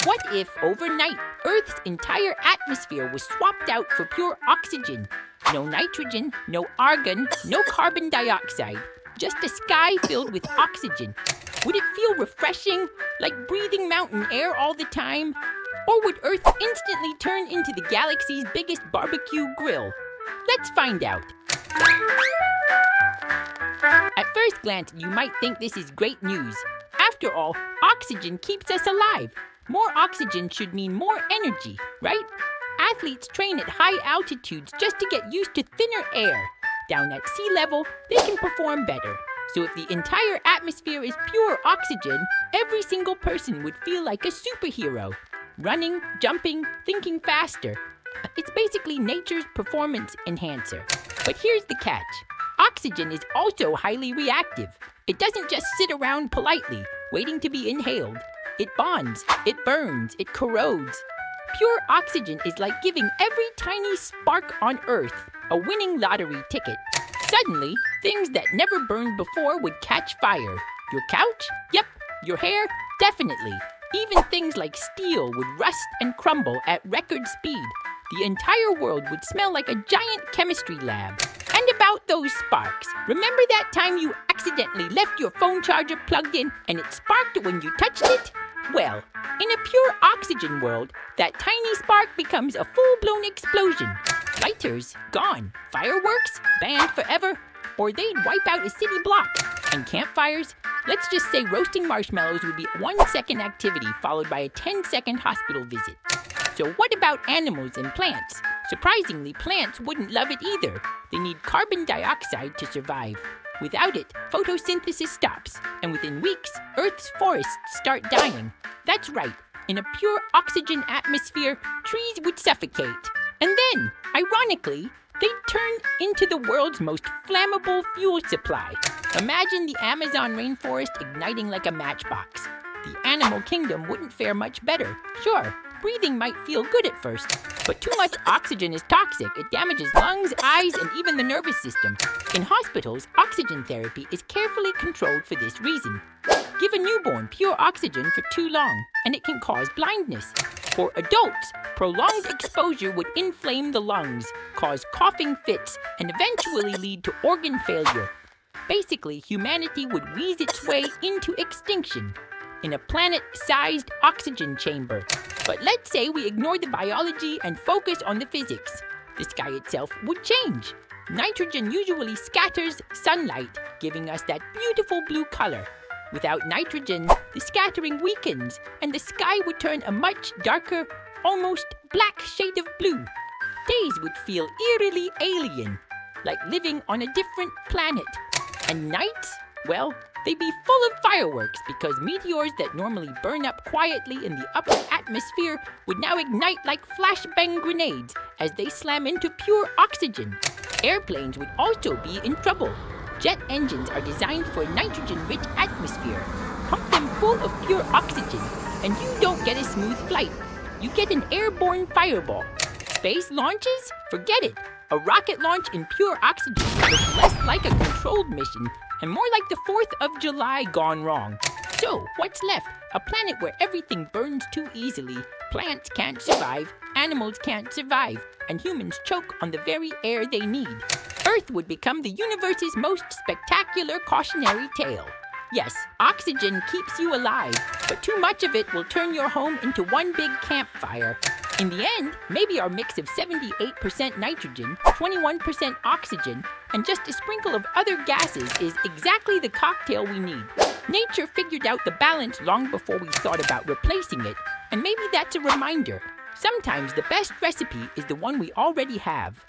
What if, overnight, Earth's entire atmosphere was swapped out for pure oxygen? No nitrogen, no argon, no carbon dioxide. Just a sky filled with oxygen. Would it feel refreshing, like breathing mountain air all the time? Or would Earth instantly turn into the galaxy's biggest barbecue grill? Let's find out. At first glance, you might think this is great news. After all, oxygen keeps us alive. More oxygen should mean more energy, right? Athletes train at high altitudes just to get used to thinner air. Down at sea level, they can perform better. So if the entire atmosphere is pure oxygen, every single person would feel like a superhero. Running, jumping, thinking faster. It's basically nature's performance enhancer. But here's the catch. Oxygen is also highly reactive. It doesn't just sit around politely, waiting to be inhaled. It bonds, it burns, it corrodes. Pure oxygen is like giving every tiny spark on Earth a winning lottery ticket. Suddenly, things that never burned before would catch fire. Your couch? Yep. Your hair? Definitely. Even things like steel would rust and crumble at record speed. The entire world would smell like a giant chemistry lab. And about those sparks, remember that time you accidentally left your phone charger plugged in and it sparked when you touched it? Well, in a pure oxygen world, that tiny spark becomes a full-blown explosion. Lighters, gone. Fireworks, banned forever. Or they'd wipe out a city block. And campfires? Let's just say roasting marshmallows would be a 1-second activity followed by a 10-second hospital visit. So what about animals and plants? Surprisingly, plants wouldn't love it either. They need carbon dioxide to survive. Without it, photosynthesis stops, and within weeks, Earth's forests start dying. That's right, in a pure oxygen atmosphere, trees would suffocate. And then, ironically, they'd turn into the world's most flammable fuel supply. Imagine the Amazon rainforest igniting like a matchbox. The animal kingdom wouldn't fare much better. Sure, breathing might feel good at first, but too much oxygen is toxic. It damages lungs, eyes, and even the nervous system. In hospitals, oxygen therapy is carefully controlled for this reason. Give a newborn pure oxygen for too long, and it can cause blindness. For adults, prolonged exposure would inflame the lungs, cause coughing fits, and eventually lead to organ failure. Basically, humanity would wheeze its way into extinction in a planet-sized oxygen chamber. But let's say we ignore the biology and focus on the physics. The sky itself would change. Nitrogen usually scatters sunlight, giving us that beautiful blue color. Without nitrogen, the scattering weakens, and the sky would turn a much darker, almost black shade of blue. Days would feel eerily alien, like living on a different planet. And nights? Well, they'd be full of fireworks because meteors that normally burn up quietly in the upper atmosphere would now ignite like flashbang grenades as they slam into pure oxygen. Airplanes would also be in trouble. Jet engines are designed for a nitrogen-rich atmosphere. Pump them full of pure oxygen, and you don't get a smooth flight. You get an airborne fireball. Space launches? Forget it. A rocket launch in pure oxygen looks less like a controlled mission and more like the 4th of July gone wrong. So, what's left? A planet where everything burns too easily. Plants can't survive, animals can't survive, and humans choke on the very air they need. Earth would become the universe's most spectacular cautionary tale. Yes, oxygen keeps you alive, but too much of it will turn your home into one big campfire. In the end, maybe our mix of 78% nitrogen, 21% oxygen, and just a sprinkle of other gases is exactly the cocktail we need. Nature figured out the balance long before we thought about replacing it, and maybe that's a reminder. Sometimes the best recipe is the one we already have.